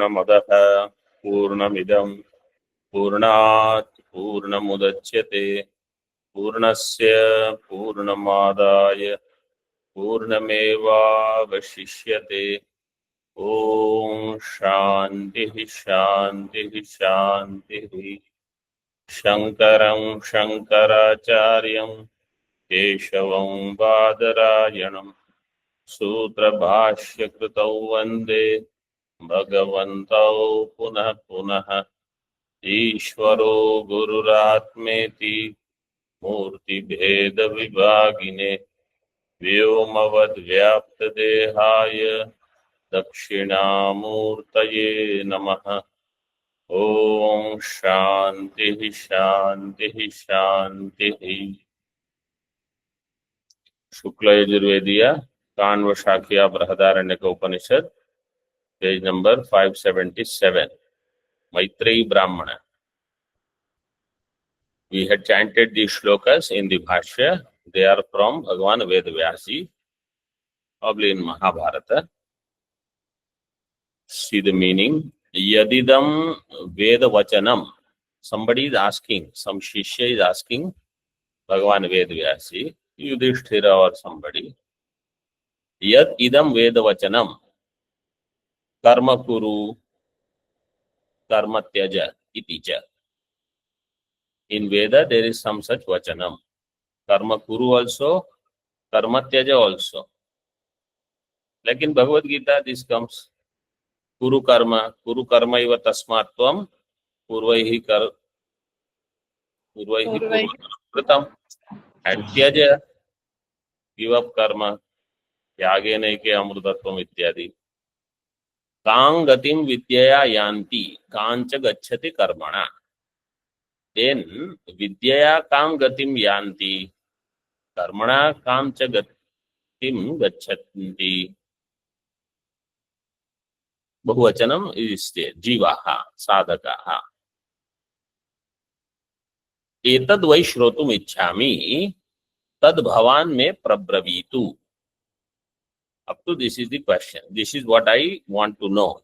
पूर्णमदः पूर्णमिदं पूर्णात् पूर्णमुदच्यते पूर्णस्य पूर्णमादाय पूर्णमेवावशिष्यते। ओम शांति शांति शांति। शंकरं शंकराचार्यं केशवं बादरायणं सूत्रभाष्यकृतौ वन्दे भगवन्तौ पुनः पुनः। ईश्वरो गुरुरात्मेति मूर्तिभेदविभागिने व्योमवद्व्याप्तदेहाय दक्षिणामूर्तये नमः। ओम शांति शांति शांति। शुक्ल यजुर्वेदीय काण्व शाखिया बृहदारण्यक उपनिषद पेज नंबर 577 मैत्रेयी ब्राह्मण। We had chanted these shlokas in the Bhashya. They are from Bhagavan Vedavyasi, probably in Mahabharata. See the meaning. Yadidam Vedavachanam. Somebody is asking, some Shishya is asking Bhagavan Vedavyasi, Yudhishthira or somebody. Yad idam Vedavachanam. Karma kuru, karma tyaja, iti cha. In Veda, there is some such vachanam. Karma kuru also, karma tyaja also. Like in Bhagavad Gita, this comes kuru karma iva tasmatvam purvaihi kritam, and tyaja, give up karma, त्यागे नैके अमृतत्वम इत्यादि. कां गतिम विद्यया यान्ति कांच गच्छति कर्मणा. Then विद्यया कां गतिम यान्ति कर्मणा कांच गतिम गच्छन्ति. बहुवचनम इस्ते जीवाः साधकाः. एतद् वै श्रोतुम इच्छामि तद् भवान् मे प्रब्रवीतु. Up to this is the question. This is what I want to know.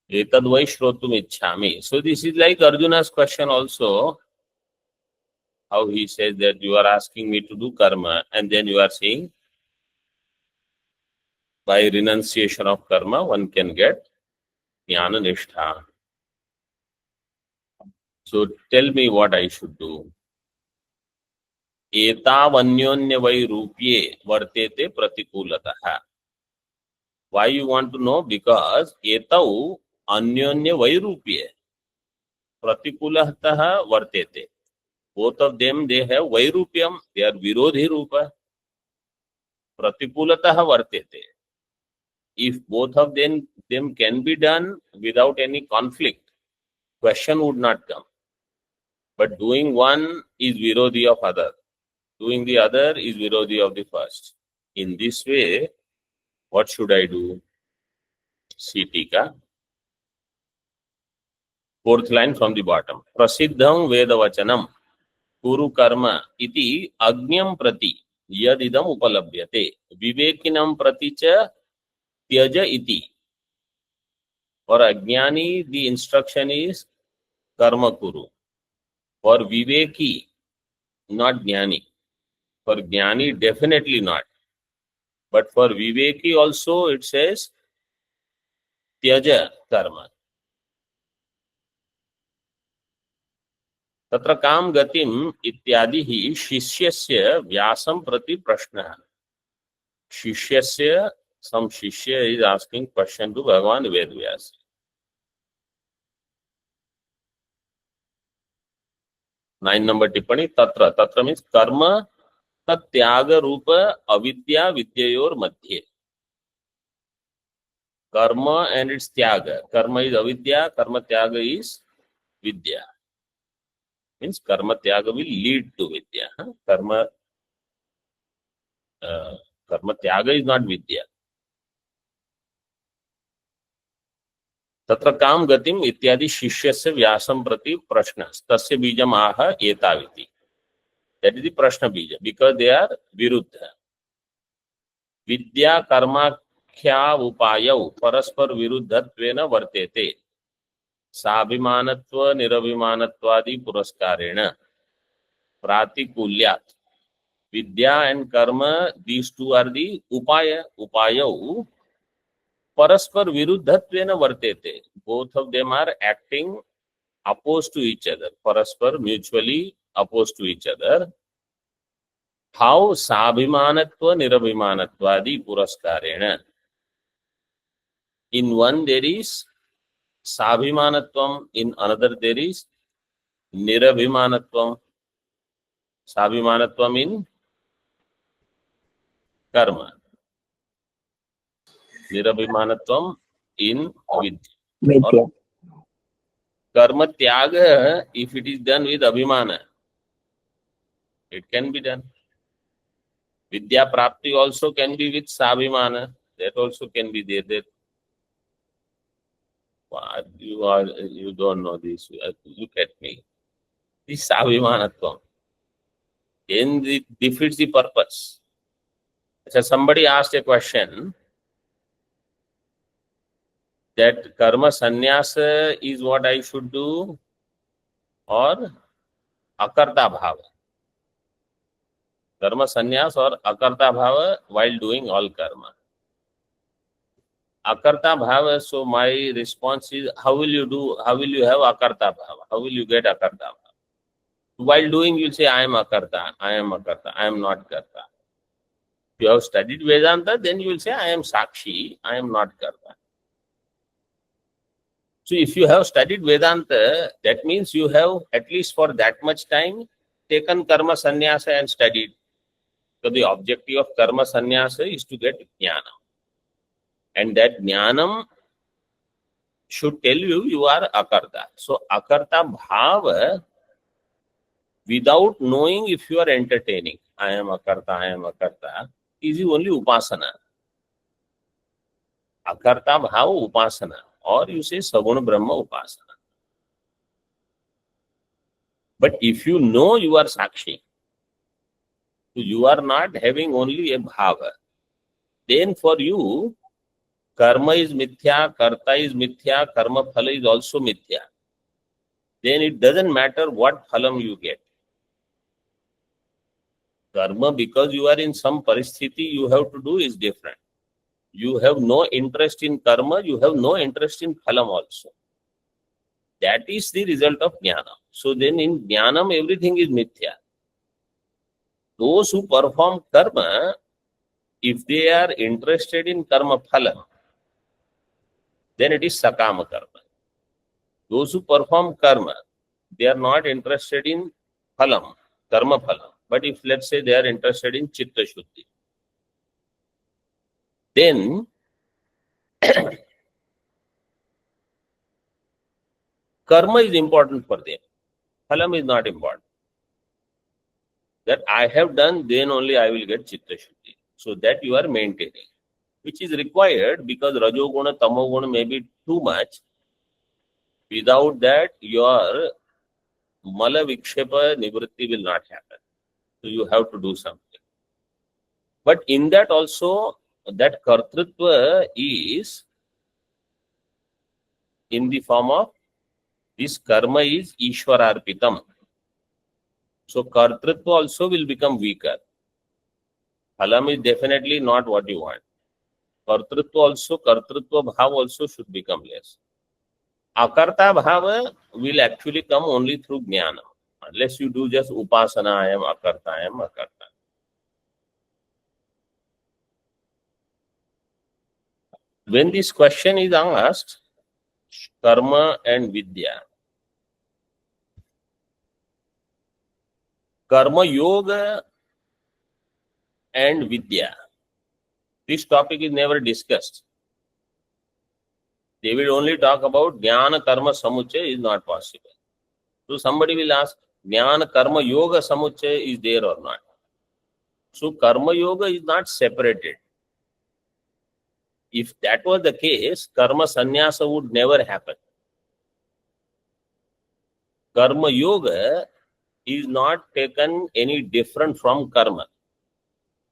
Etad vai shrotum ichchami. So this is like Arjuna's question also. How he says that you are asking me to do karma and then you are saying by renunciation of karma one can get jnana nishtha. So tell me what I should do. एतावन्योन्य why रूप्ये वर्तेते प्रतिकूलतः. Why you want to know? Because etau अन्योन्य वै रूप्ये प्रतिकूलतः वर्तेते. Both of them, they have vairupyam, they are virodhi rupa. Pratipulatah vartete. If both of them can be done without any conflict, question would not come. But doing one is virodhi of other. Doing the other is virodhi of the first. In this way, what should I do? See Tika. Fourth line from the bottom. Prasiddham vedavachanam kuru karma iti agnyam prati yadidam upalabhyate vivekinam prati cha tyaja iti. For ajnani, the instruction is karma kuru. For viveki, not jnani. For jnani, definitely not. But for viveki also it says tyaja karma. तत्र काम गतिम इत्यादि ही शिष्यस्य व्यासं प्रति प्रश्नः. शिष्यस्य, some shishya is asking question to Bhagavan Vedvyas. Nine number टिप्पणी. तत्र means कर्म त्याग रूप अविद्या विद्ययोर मध्ये. Karma and its tyaga. Karma is avidya, karma tyaga is vidya. Means karma tyaga will lead to vidya. Karma tyaga is not vidya. तत्र काम गतिम इत्यादि शिष्यस्य व्यासं प्रति प्रश्न तस्य बीजम आह एताविति. That is the prashna bija, because they are viruddha. Vidya karma साख्या उपायौ परस्पर विरुद्धत्वेन वर्तेते साभिमानत्व निरभिमानत्वादि पुरस्कारेण प्रातिकूल्यात् विद्या and karma, these two are the upayau परस्पर विरुद्धत्वेन वर्तेते. Both of them are acting opposed to each other, परस्पर mutually opposed to each other. How sabhimanatva nirabhimanatwadi puraskarena? In one there is sabhimanatvam, in another there is nirabhimanatvam. Sabhimanatvam in karma, nirabhimanatvam in vidya. Karma tyaga, if it is done with abhimana, it can be done. Vidya prapti also can be with sabhimana, that also can be there. You don't know this. Look at me. This sabhimanatvam, then it defeats the purpose. So somebody asked a question that karma sannyasa is what I should do or akarta bhava. Karma sannyas or akarta bhava while doing all karma. Akarta bhava, so my response is, how will you have akarta bhava? How will you get akarta bhava? While doing, you'll say, I am akarta, I am not karta. If you have studied Vedanta, then you will say, I am sakshi, I am not karta. So if you have studied Vedanta, that means you have, at least for that much time, taken karma sannyasa and studied. So the objective of karma sannyasa is to get jnana. And that jnanam should tell you are akarta. So akarta bhava, without knowing if you are entertaining, I am akarta, is only upasana. Akarta bhava upasana. Or you say Saguna Brahma Upasana. But if you know you are Sakshi, you are not having only a bhava, then for you, karma is mithya, karta is mithya, karma phala is also mithya. Then it doesn't matter what phalam you get. Karma, because you are in some paristhiti you have to do, is different. You have no interest in karma, you have no interest in phalam also. That is the result of jnana. So then in jnanam everything is mithya. Those who perform karma, if they are interested in karma phalam, then it is sakama karma. Those who perform karma, they are not interested in phalam, karma phalam. But if let's say they are interested in chitta shuddhi, then karma is important for them. Phalam is not important. That I have done, then only I will get chitta shuddhi. So that you are maintaining, which is required because rajoguna, tamoguna may be too much. Without that, your mala vikshepa nivritti will not happen. So you have to do something. But in that also, that kartrutva is in the form of this karma is Ishwararpitam. So kartrutva also will become weaker. Phalam is definitely not what you want. Kartrutva bhava also should become less. Akarta bhava will actually come only through jnana. Unless you do just upasana, I am akarta. When this question is asked, karma and vidya, karma yoga and vidya, this topic is never discussed. They will only talk about jnana karma samuchaya is not possible. So somebody will ask, jnana karma yoga samuchaya is there or not? So karma yoga is not separated. If that was the case, karma sannyasa would never happen. Karma yoga is not taken any different from karma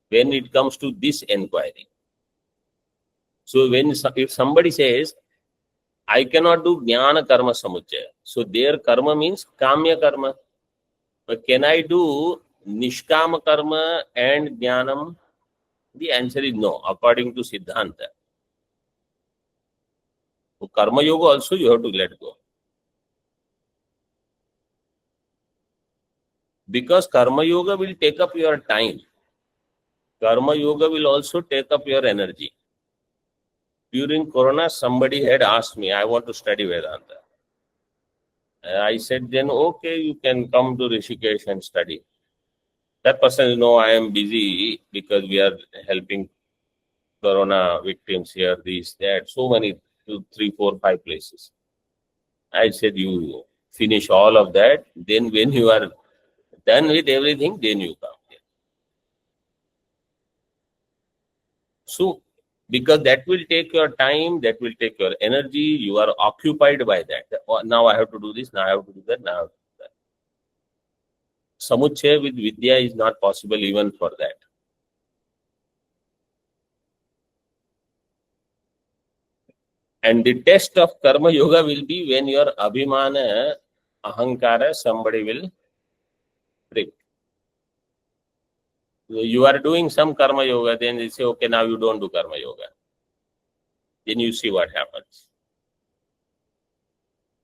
when it comes to this enquiry. So if somebody says, I cannot do jnana karma samuchaya, so their karma means kamya karma. But can I do nishkama karma and jnanam? The answer is no, according to Siddhanta. So karma yoga also you have to let go. Because karma yoga will take up your time. Karma yoga will also take up your energy. During Corona, somebody had asked me, I want to study Vedanta. I said, then okay, you can come to Rishikesh and study. That person, no, I am busy because we are helping Corona victims here, this, that, so many, 2, 3, 4, 5 places. I said, you finish all of that, then when you are done with everything, then you come here. So, because that will take your time, that will take your energy, you are occupied by that. Now I have to do this, now I have to do that, now I have to do that. Samuchaya with Vidya is not possible even for that. And the test of karma yoga will be when your abhimana, ahankara, somebody will break. You are doing some karma yoga, then they say, okay, now you don't do karma yoga. Then you see what happens.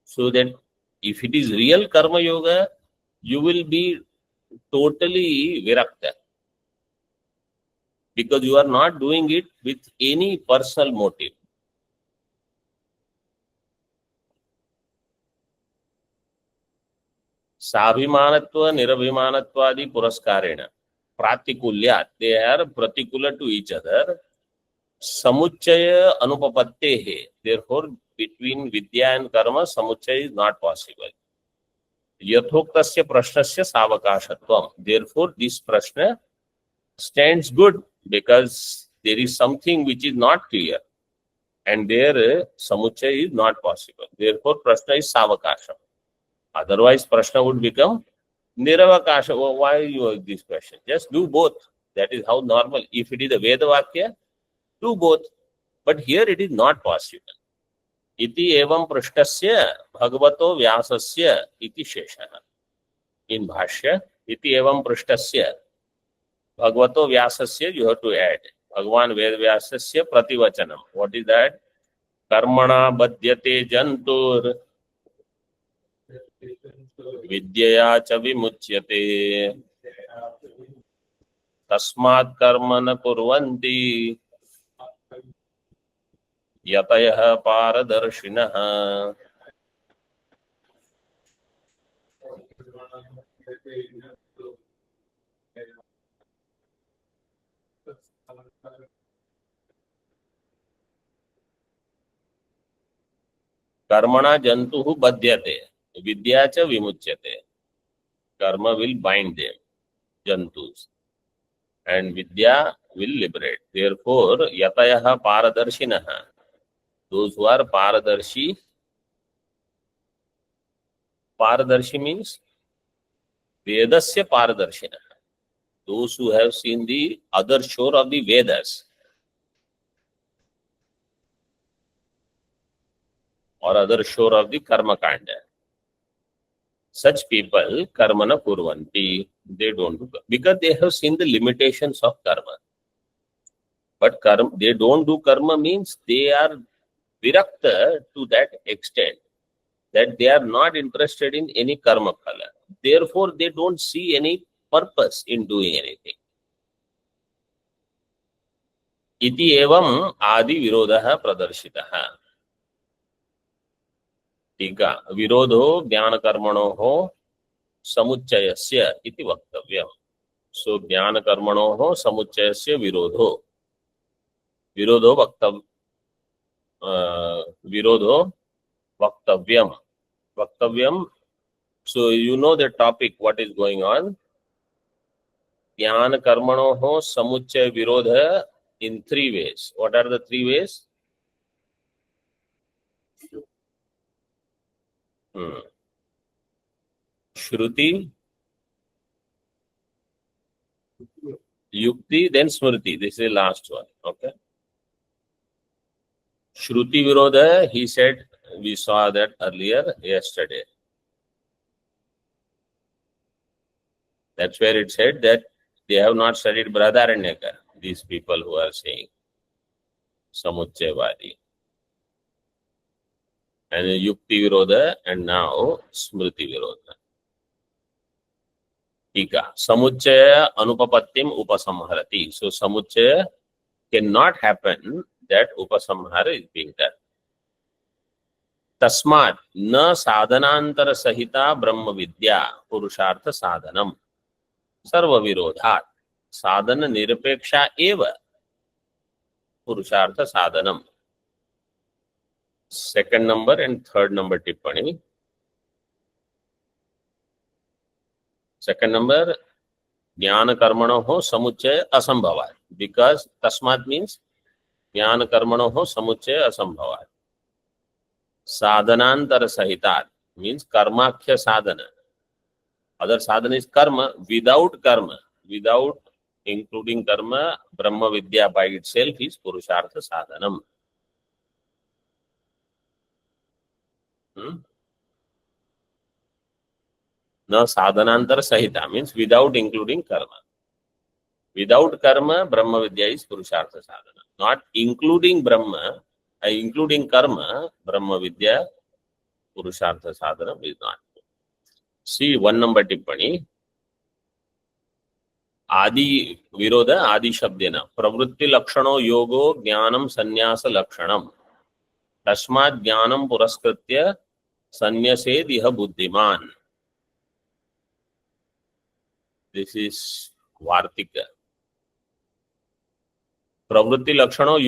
So that if it is real karma yoga, you will be totally virakta. Because you are not doing it with any personal motive. Sabhimanatva, nirabhimanatvadi puraskarena. Pratikulya, they are particular to each other. Samuchaya anupapatte. Therefore, between Vidya and Karma, Samuchaya is not possible. Yathoktasya prashnasya savakashatvam. Therefore, this prashna stands good because there is something which is not clear. And there, Samuchaya is not possible. Therefore, prashna is savakasha. Otherwise, prashna would become niravakasha. Oh, why you have this question? Just do both. That is how normal. If it is a Veda Vakya, do both. But here it is not possible. Iti evam prashtasya bhagavato vyasasya iti sheshaha. In Bhashya, iti evam prashtasya bhagavato vyasasya, you have to add. Bhagavan Ved Vyasasya prativachanam. What is that? Karmana badhyate jantur vidyaya cha vimuchyate tasmat karma na kurvanti yatayah paradarshinaha. Karmana jantuhu badhyate vidya cha vimuchyate. Karma will bind them, jantus, and vidya will liberate. Therefore, yatayaha paradarshinaha, those who are paradarshi. Paradarshi means Vedasya paradarshina. Those who have seen the other shore of the Vedas or other shore of the Karma Kanda. Such people, karmana kurvanti, they don't do, because they have seen the limitations of karma. But karma, they don't do karma means they are virakta to that extent that they are not interested in any karma phala. Therefore, they don't see any purpose in doing anything. Iti evam adi virodha pradarshitaha. टीका विरोधो ज्ञान कर्मणोः समुच्चयस्य इति वक्तव्यम्. सो ज्ञान कर्मणोः समुच्चयस्य विरोधो विरोधो वक्तव्यम्. So you know the topic, what is going on. ज्ञान कर्मणोः समुच्चय विरोध in 3 ways. What are the 3 ways? Shruti, Yukti, then Smriti. This is the last one. Okay. Shruti Virodha, he said, we saw that earlier yesterday. That's where it said that they have not studied Brahadaranyaka, these people who are saying Samuchayavadi. And Yukti Virodha and now Smriti Virodha. Tika. Samuchaya Anupapattim Upasamharati. So Samuchaya cannot happen that Upasamhara is being done. Tasmat na sadhanantara sahita brahma vidya purushartha sadhanam sarva virodhat sadhana nirapeksha eva purushartha sadhanam. Second number and third number tippani. Second number, jnana karmano ho samuchaya asambhavat, because tasmat means jnana karmano ho samuchaya asambhavat. Sadhanantara sahitat means karmakhya sadhana. Other sadhana is karma. Without including karma, Brahma Vidya by itself is Purushartha sadhanam. Na sadhanantara sahita means without including karma. Without karma, Brahma Vidya is Purushartha sadhana. Not including Brahma, including karma, Brahma Vidya, Purushartha sadhana is not. See one number tippani. Adi Virodha, Adi Shabdena. Pravritti Lakshano Yogo Jnanam Sannyasa Lakshanam. Tasmat Jnanam Puraskritya Sanyased Iha Buddhiman. This is Vartika. Pravritti Lakshano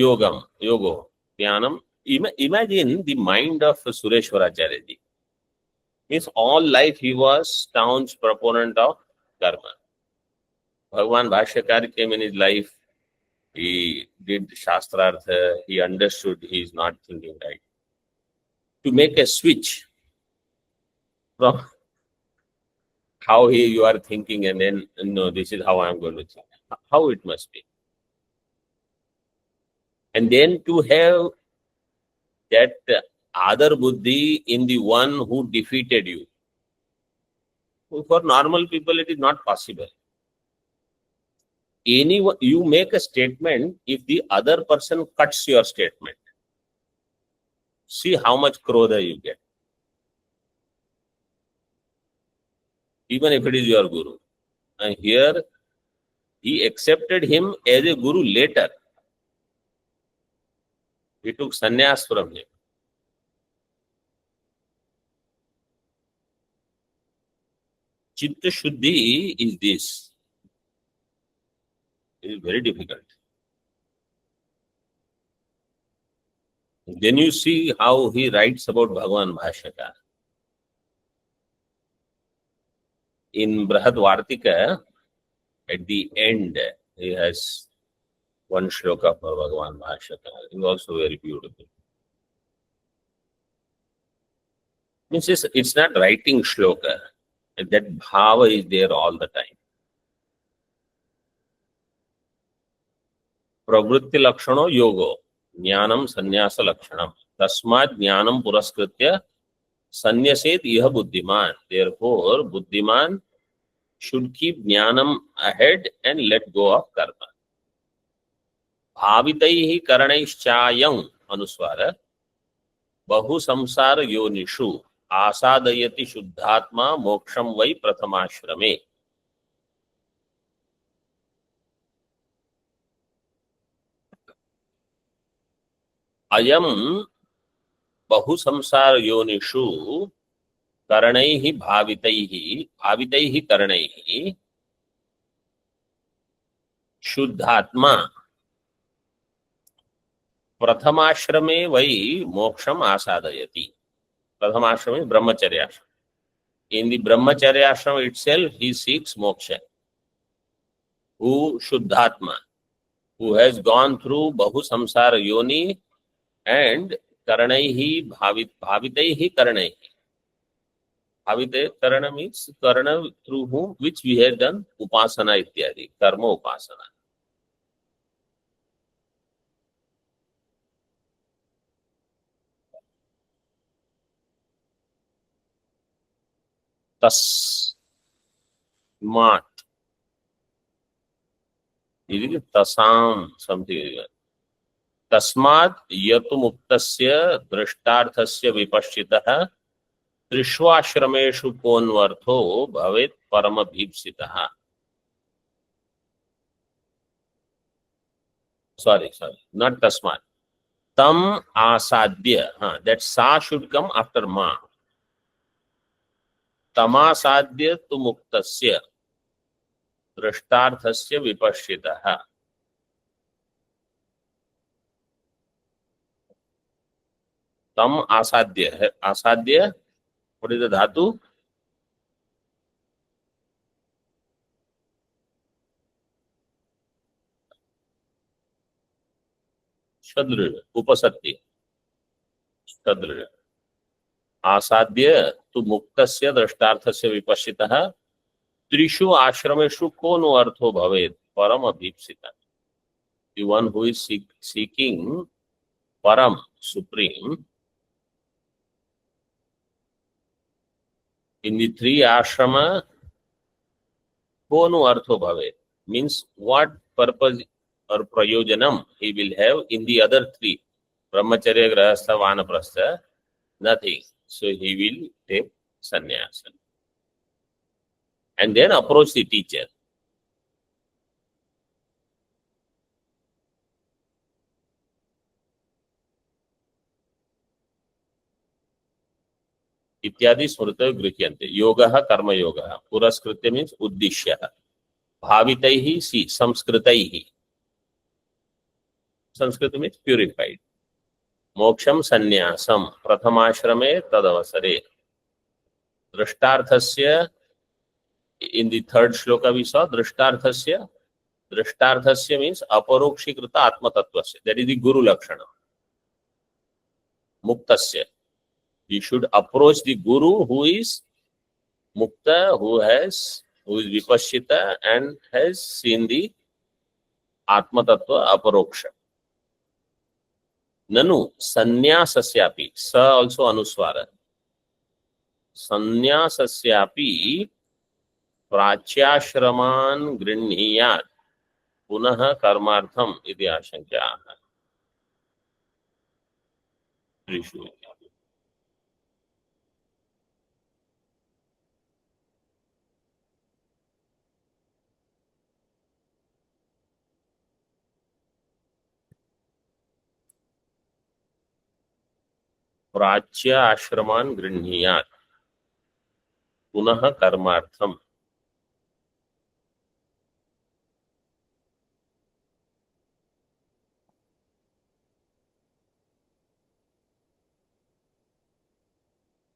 Yogo Jnanam. Imagine the mind of Sureshwaracharya ji. Means all life he was staunch proponent of karma. Bhagavan Bhashyakar came in his life, he did Shastrartha, he understood he is not thinking right. To make a switch from how you are thinking and then, no, this is how I am going to think. How it must be. And then to have that other buddhi in the one who defeated you. For normal people, it is not possible. Anyone, you make a statement, if the other person cuts your statement, see how much krodha you get. Even if it is your guru. And here, he accepted him as a guru later. He took sannyas from him. Chitta Shuddhi is this. It is very difficult. Then you see how he writes about Bhagavan Bhashyakar. In Brihad Vartika, at the end, he has one shloka for Bhagavan Bhashyakar. It is also very beautiful. Means it's not writing shloka. That bhava is there all the time. Pravritti lakshano yogo, jnanam sannyasa lakshanam. Tasmat jnanam puraskritya sanyased iha buddhiman. Therefore, buddhiman should keep jnanam ahead and let go of karma. Bhavitaihi karanaishchayam anuswara bahu samsara yonishu asadayati shuddhatma moksham vai prathamashrame. Ayam bahu samsara yonishu karanaihi bhavitaihi karanaihi shuddhatma prathamashrame vai moksham asadayati. Prathamashrame is brahmacharya ashram. In the brahmacharya ashram itself, he seeks moksha. Who shuddhatma, who has gone through bahu samsara yoni and karanaihi bhavitaihi karanaihi. Bhavitaihi karana means karana through whom, which we have done upasana ityadi, karma upasana. तस्मात्. It is tasam something. तस्मात् यतु मुक्तस्य दृष्टार्थस्य विपश्चितः त्रिष्वाश्रमेषु कोन्वर्थो भवेत् परमभीप्सितः. Sorry, not tasmat. Tam asadya. That sa should come after ma. Tamasadya tu muktasya drashtarthasya vipashitaha. Tam asadya. Asadya, what is the dhatu? Shadr, upasatti. Shadr. आसाद्य तु मुक्तस्य दृष्टार्थस्य विपश्चितः त्रिषु आश्रमेषु कोनो अर्थो भवेत् परम अभीप्सितः. The one who is seeking param, supreme, in the three ashrama, कोनो अर्थो भवेत् means what purpose or prayojanam he will have in the other three, brahmacharya, grahastha, vanaprastha, nothing. So he will take sannyasa and then approach the teacher. इत्यादि स्मृतयो गृह्यन्ते. योगः कर्मयोगः. पुरस्कृत्य means उद्दिश्यः. भावितैः संस्कृतैः. संस्कृत मीन्स प्यूरिफाइड. मोक्षम संन्यासम प्रथमाश्रमे तदवसरे. दृष्टार्थस्य, in the third shloka we saw दृष्टार्थस्य. दृष्टार्थस्य means अपरोक्षीकृत आत्मतत्वस्य. That is the guru lakshana. Muktasya. You should approach the guru who is mukta, who is vipashita and has seen the atma tattva aparoksha. Nanu sannyasasyapi. Sa also anuswara. Sannyasasyapi प्राच्याश्रमान् गृह्णीयात् पुनः कर्मार्थम इति आशंक्याः. त्रिषु. प्राच्य आश्रमान् गृह्णीयात् पुनः कर्मार्थम.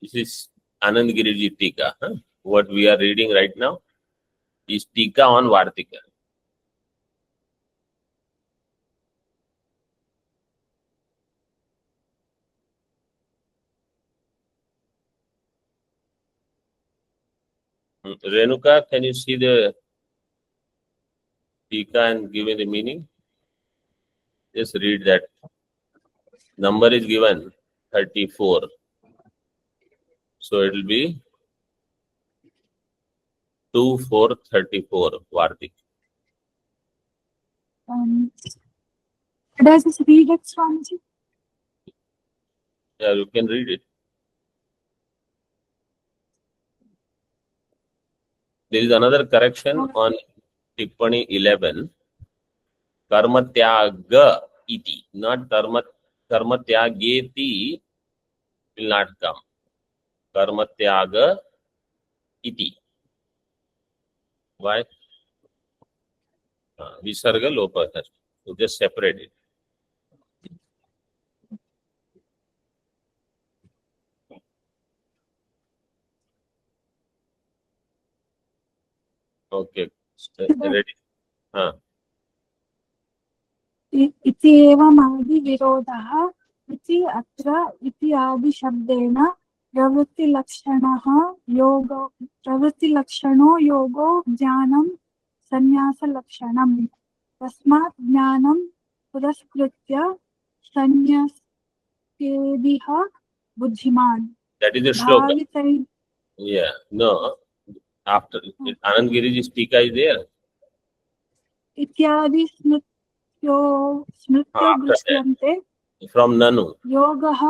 This is Anand Giriji Tika. What we are reading right now is Tika on Vartika. Renuka, can you see the Tika and give me the meaning? Just read that. Number is given 34. So it will be 2434 Vartik. Does this read it, Swamiji? Yeah, you can read it. There is another correction on Tippani 11. Karmatyaga iti, not karmatyageti will not come. Karmatyaga iti. Why? Visarga lopa. So just separate it. Okay. Ready? इति एवम् आदि विरोधः इति अत्र इति आदि शब्देन प्रवृत्तिलक्षणो योगो ज्ञानं संन्यासलक्षणम्. तस्मात् ज्ञानं पुरस्कृत्य संन्यासेभिः बुद्धिमान्. That is the shloka. Yeah, no. After Anand Giri's Tika is there. इत्यादि स्मृत्यो स्मृत्यो After that, दृश्यन्ते from Nanu. योगः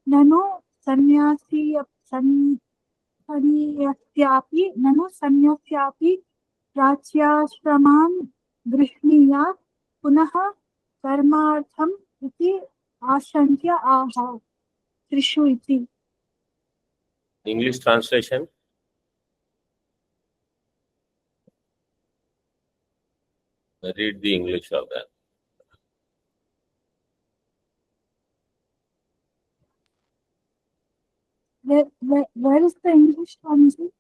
ननु सन्न्यासी सन्न्यस्यापि ननु सन्न्यस्यापि प्राच्याश्रमान् गृह्णीयात् पुनः कर्मार्थम् इति आशङ्क्य आह त्रिषु इति. English translation. Read the English of that. Where is the English translation?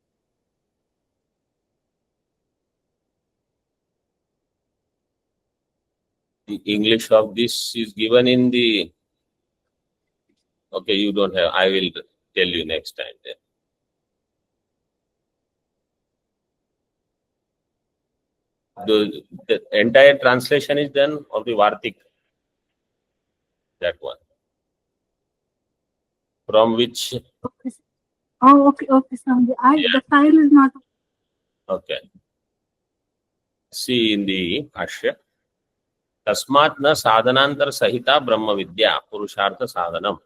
The English of this is given in the. Okay, you don't have. I will tell you next time. Then. The entire translation is done of the Vartik. That one. From which. Okay. Oh, okay, sorry. The file is not. Okay. See in the Ashya. तस्मात् न साधनांतर सहिता ब्रह्म विद्या पुरुषार्थ साधनम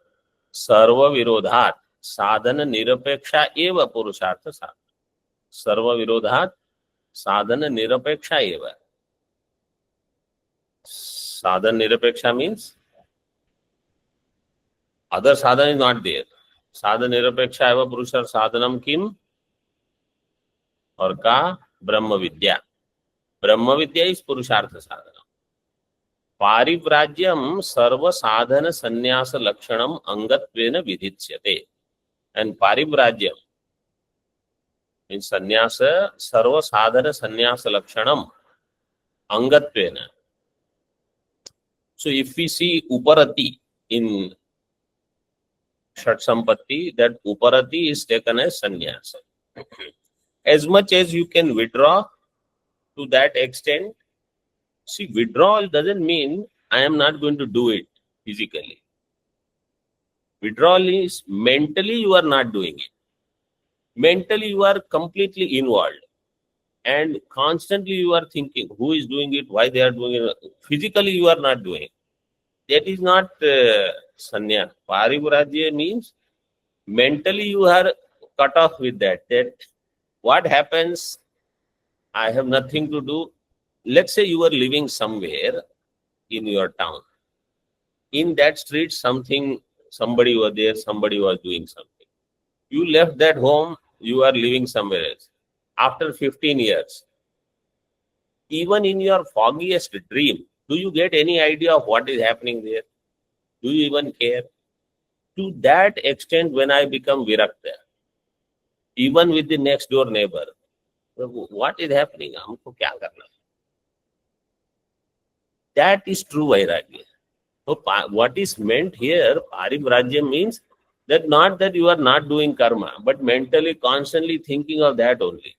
सर्व विरोधात साधन निरपेक्षा एव पुरुषार्थ साधन. सर्व विरोधात साधन निरपेक्षा एव. Sadhan Nirapeksha means other sadhana is not there. Sadhan Nirapeksha eva Purushar sadhanam kim or ka Brahma Vidya. Brahma Vidya is Purushartha sadhana. Parivrajyam sarva sadhana sannyasa lakshanam angatvena vidhichyate. And Parivrajyam means sannyasa sarva sadhana sannyasa lakshanam angatvena. So if we see Uparati in Shat Sampatti, that Uparati is taken as sannyasa. As much as you can withdraw to that extent, see, withdrawal doesn't mean I am not going to do it physically. Withdrawal is mentally you are not doing it. Mentally you are completely involved. And constantly you are thinking who is doing it, why they are doing it. Physically you are not doing it. That is not sannyas. Parivrajya means mentally you are cut off with that. That what happens, I have nothing to do. Let's say you are living somewhere in your town. In that street, somebody was there, somebody was doing something. You left that home, you are living somewhere else. After 15 years, even in your foggiest dream, do you get any idea of what is happening there? Do you even care? To that extent, when I become virakta, even with the next door neighbor, what is happening? Humko kya karna? That is true vairagya. So what is meant here, parivrajya means that not that you are not doing karma, but mentally, constantly thinking of that only.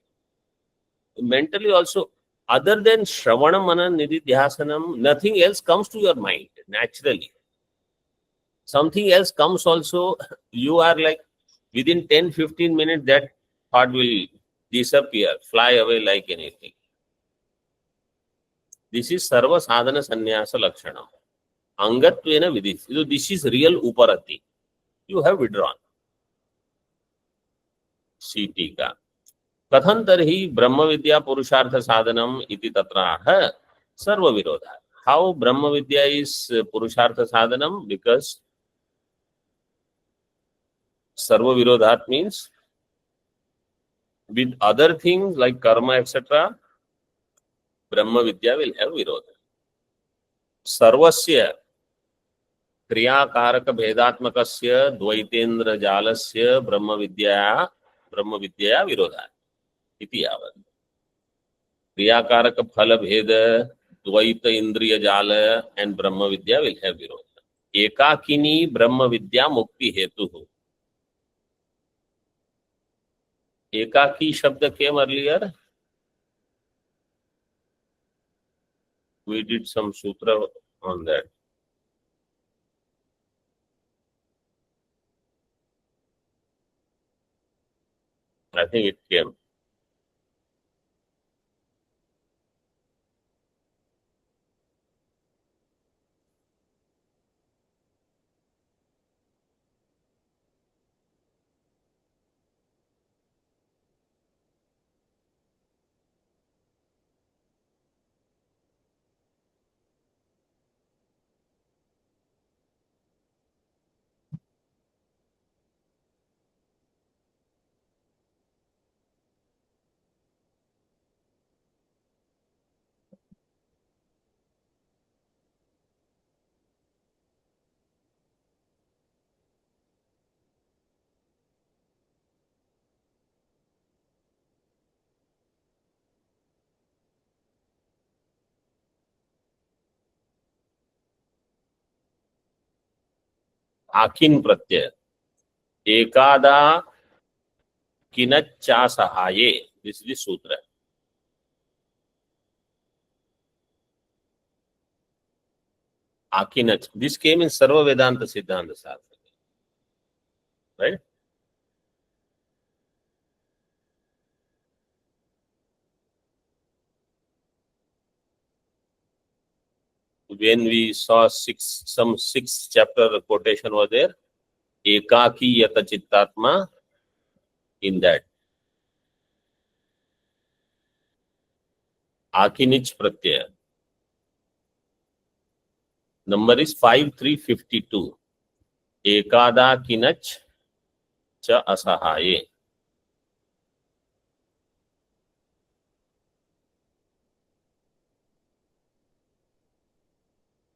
Mentally also, other than Shravana Manan Nididhyasanam, nothing else comes to your mind naturally. Something else comes also, you are like within 10-15 minutes that thought will disappear, fly away like anything. This is Sarva Sadhana Sannyasa Lakshanam. Angatvena vidhi. So this is real Uparati. You have withdrawn. Sitika. Kathan tarhi Brahma Vidya Purushartha Sadhanam iti tatraha Sarva Virodha. How Brahma Vidya is Purushartha Sadhanam? Because Sarva Virodhat means with other things like karma, etc., Brahma Vidya will have Virodha. Sarvasya क्रियाकारक भेदात्मकस्य द्वैतेन्द्र जालस्य ब्रह्म विद्या विरोधा इति यावत्. क्रियाकारक फल भेद द्वैत इंद्रिय जाल and Brahma Vidya will have virodha. एकाकिनी ब्रह्म विद्या मुक्ति हेतु. एकाकी शब्द came earlier. We did some sutra on that. I think it came. आकिन Pratyaya एकादा किनच्चा सहाये, this is सूत्र. Akinach. This came in Sarva Vedanta Siddhanta Shastra. Right? When we saw some six chapter quotation was there, Ekaki Yata Chittatma, in that. Akinich Pratyaya. Number is 5352. Ekada Kinach Cha Asahaye.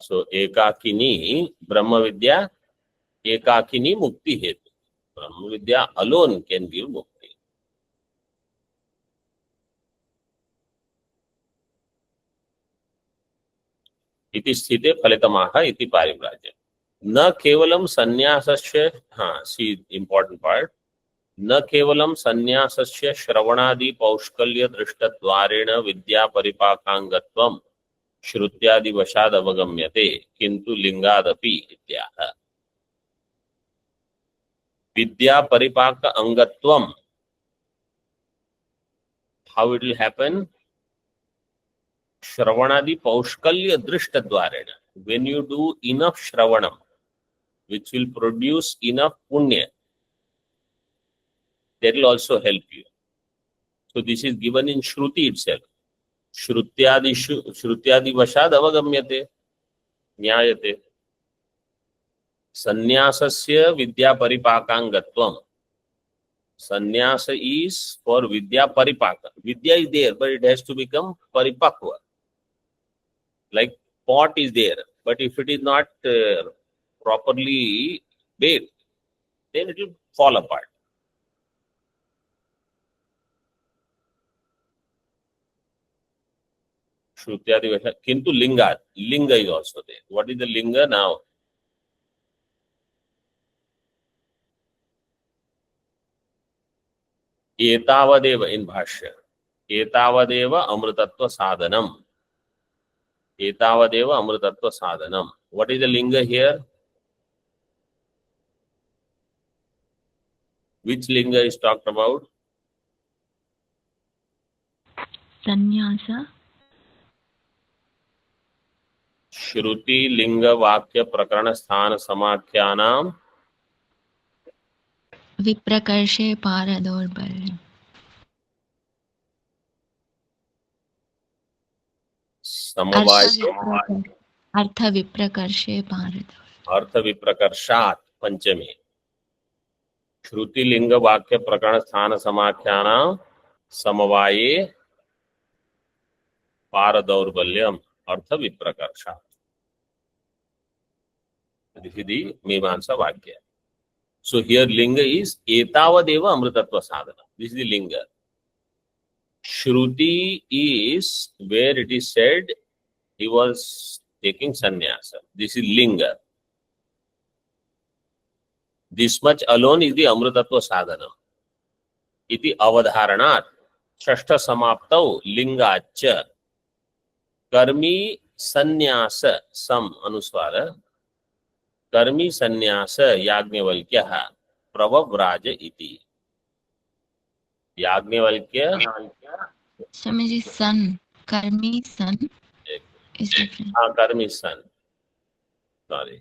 So Ekakini Brahma Vidya, Ekakini Mukti Hetu. Brahma Vidya alone can give Mukti. इति स्थिते फलितमाह इति पारिव्राज्य. न केवलम संन्यासस्य, हाँ, सी important part, न केवलम संन्यासस्य श्रवणादि पौष्कल्य दृष्टद्वारेण विद्या परिपाकांगत्वं श्रुत्यादि वशाद अवगम्यते किंतु लिंगादपि इत्याह. विद्या परिपाक अंगत्वम, how it will happen? Shravanadi Paushkalya Drishta Dvarena. When you do enough Shravanam, which will produce enough Punya, that will also help you. So this is given in Shruti itself. Shrutyadi Vashad Avagamyate, Nyayate. Sannyasasya Vidya Paripakangatvam. Sannyasa is for Vidya Paripaka. Vidya is there, but it has to become Paripakva. Like pot is there, but if it is not properly baked, then it will fall apart. Shrutyadi Vasha. Kintu Linga. Linga is also there. What is the Linga now? Etavadeva in Bhashya. Etavadeva Amritatva Sadhanam. Etavadeva Amritatva Sadhanam. What is the Linga here? Which Linga is talked about? Sannyasa. Shruti Linga Vakya Prakarana Sthana Samakyanam Viprakarshe Paradorbalya. Samavaya Artha Viprakarshe Paradorbalya. Artha Viprakarshat Panchami. Shruti Linga Vakya Prakarana Sthana Samakyanam Samavaye Paradorbalyam Artha Viprakarshat. This is the Mimamsa Vakya. So here Linga is Etavadeva Amritatva Sadhana. This is the Linga. Shruti is where it is said he was taking sannyasa. This is Linga. This much alone is the Amritatva Sadhana. Iti avadharanat shashta samaptau lingacha karmi sannyasa sam anuswara कर्मी संन्यास याज्ञवल्क्यः प्रवव्राज इति. Yajnavalkya Swamiji, son, karmi son is different. कर्मी सन, sorry,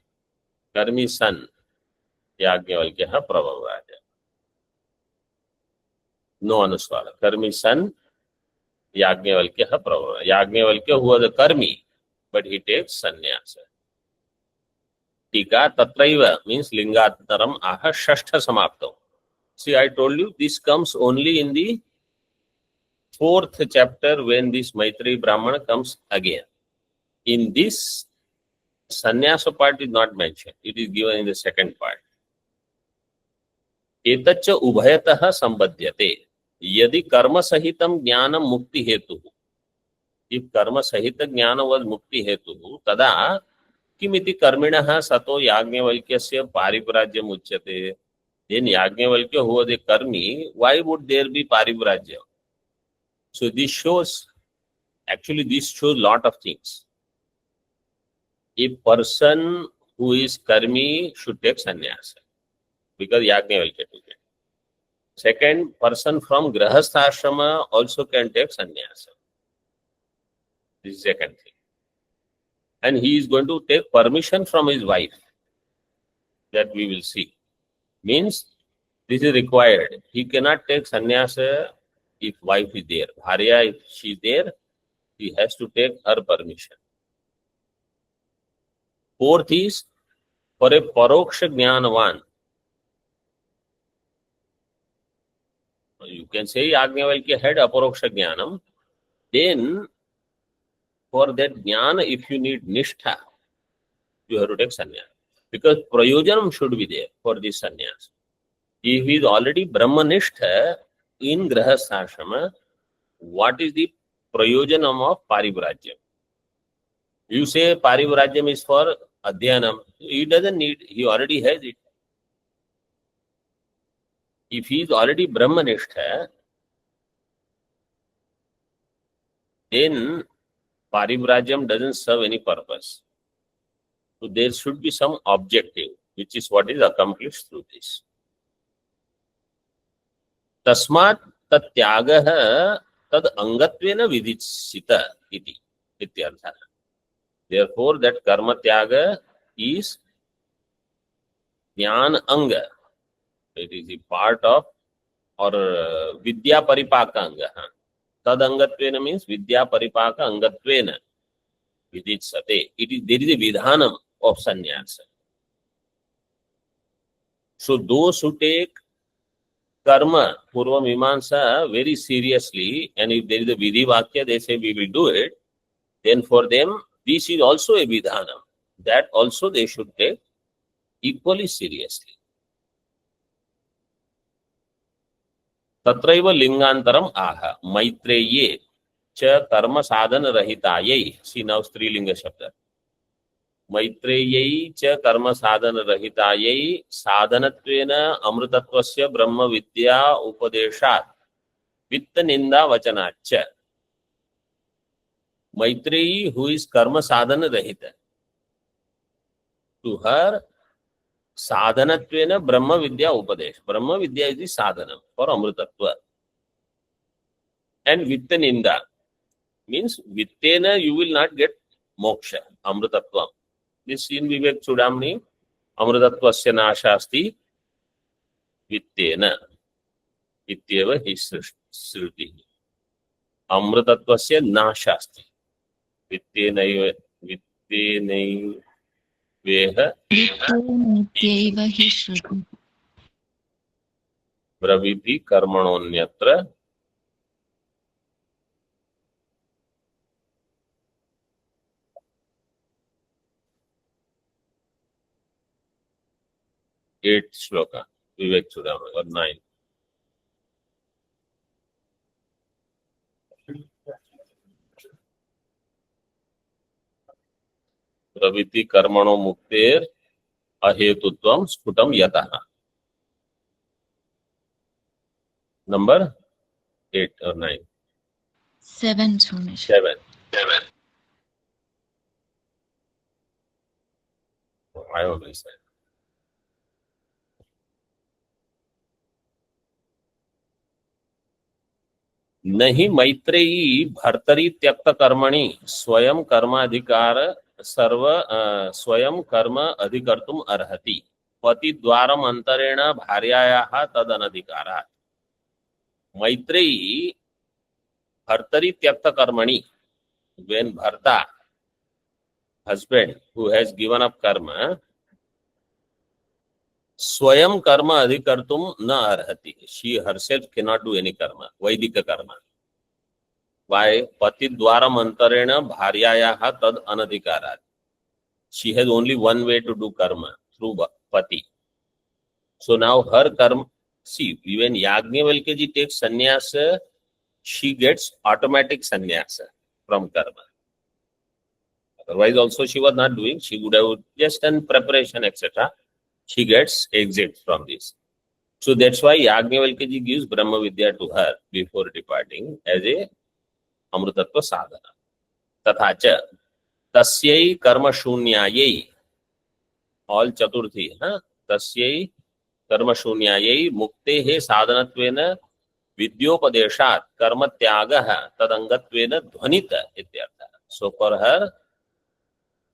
कर्मी सन Yajnavalkya प्रभवराज, no अनुस्वार, कर्मी सन Yajnavalkya प्रभव. Yajnavalkya who was a karmi, but he takes sannyas. टीका तत्रैव means लिंगांतरम आह षष्ठ समाप्तो. See, I told you this comes only in the fourth chapter when this Maitreyi Brahmana comes again. In this, sannyasa part is not mentioned. It is given in the second part. एतच्च उभयतः संबध्यते यदि कर्म सहितं ज्ञानं मुक्ति हेतु. If कर्म सहित ज्ञान was मुक्ति हेतु तदा किमिति कर्मिणः सतो याज्ञवल्क्यस्य पारिव्राज्यम् उच्यते. Then Yajnavalkya, who was a karmi, why would there be parivrajya? So this shows, actually this shows lot of things. A person who is karmi should take sannyasa, because Yajnavalkya took it. Second, person from grahastha ashrama also can take sannyasa. This is second thing. And he is going to take permission from his wife. That we will see. Means this is required. He cannot take sannyasa if wife is there. Bharya, if she is there, he has to take her permission. Fourth is, for a paroksha jnanavan, you can say Yajnavalkya had aparoksha jnanam, then for that jnana, if you need nishtha, you have to take sannyasa. Because prayojanam should be there for this sannyasa. If he is already brahmanishtha in grahasthashrama, what is the prayojanam of parivrajyam? You say parivrajyam is for adhyanam. He doesn't need, he already has it. If he is already brahmanishtha, then parivrajyam doesn't serve any purpose. So there should be some objective, which is what is accomplished through this. Tasmat tat tyagah tad angatvena viditsita iti ityartha. Therefore, that karma tyaga is jnana anga. It is a part of, or vidya paripaka anga. Tad angatvena means vidya paripaka angatvena viditsate. It is, there is a vidhanam of sannyasa. So those who take karma, purva mimamsa very seriously, and if there is a vidhi vakya, they say we will do it, then for them this is also a vidhanam. That also they should take equally seriously. Tatraiva lingantaram aha maitreye cha karma sadhana rahitayai. See now strilinga shabda. Maitreyi च कर्म साधन रहितायै साधनत्वेन अमृतत्वस्य ब्रह्म विद्या उपदेशात् वित्त निंदा वचनाच्च. Maitreyi who is कर्म साधन रहित, to her sadhanattvena brahma vidya upadesh. Brahma vidya is the sadhana for amrutatva. And vitta ninda means vittena you will not get moksha, amrutatvam. This in Vivek Chudamani, amrutattvasya nashasti vittena. Ityeva hi sruti. Amrutattvasya nashasti. Vittenaiva veha Nityaiva hi shruti. braviti karmanonyatra. Eighth shloka, Vivek Chudamani, or 9. Praviti karmano mukter ahetutvam sputam yataha. Number 8 or 9? 7, Swamiji. 7. I always say. नहि मैत्रेयी भर्तरी त्यक्त कर्मणि स्वयं कर्माधिकार स्वयं कर्म अधिकर्तुम अर्हति पति द्वारम अंतरेण भार्यायाः तदनधिकारात्। मैत्रेयी भर्तरी त्यक्त कर्मणि, when bharta, husband who has given up karma, स्वयं कर्म अधिकर्तुम न अर्हति, she herself cannot do any karma, वैदिक karma. Why? Pati dwaram antarena bharyayaha tad anadhikarat. She has only one way to do karma, through pati. So now her karma, see, when Yajnavalkya takes sannyasa, she gets automatic sannyasa from karma. Otherwise also she was not doing, she would have just done preparation, etc. She gets exit from this. So that's why Yajnavalkya gives Brahma Vidya to her before departing as a Amrutatva sadhana. तथा च तस्यै कर्म शून्यायै, all चतुर्थी, तस्यै कर्म शून्यायै मुक्तेः साधनत्वेन विद्योपदेशात् कर्म त्यागः तदंगत्वेन ध्वनित इत्यर्थः. So for her,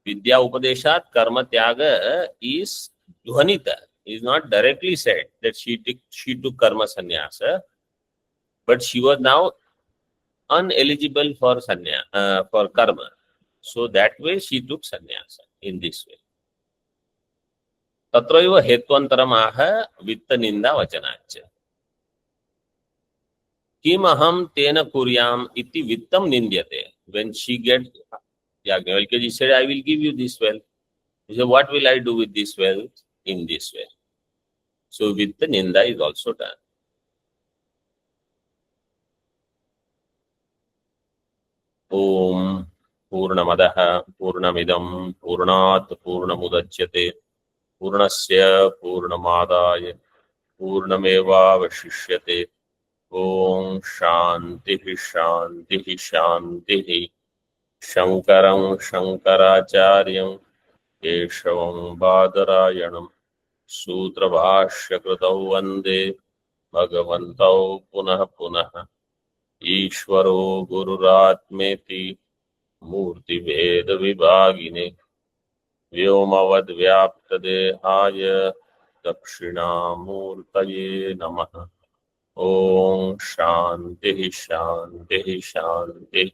vidya upadeshat karma tyaga is dhvanita, is not directly said that she took karma sannyasa, but she was now uneligible for for karma. So that way she took sannyasa in this way. Tatraiva hetvantaram aha vitta ninda vachanacha. Kim aham tena kuryam iti vittam nindyate. When she gets, Yajnavalkya said, I will give you this wealth. He said, what will I do with this wealth? In this way. So vitta ninda is also done. Om Purnamadaha Purnamidam Purnat Purnamudachyate Purnasya Purnamadaya Purnameva Vashishyate. Om Shanti Shanti Shanti. Shankaram Shankaracharyam Keshavam Badarayanam Sutra Bhashya Kritau Vande Bhagavantau Punah Punah. ईश्वरो गुरुरात्मेति मूर्ति भेद विभागिने व्योमवद् व्याप्त देहाय दक्षिणामूर्तये नमः. ओम शांति शांति शांति.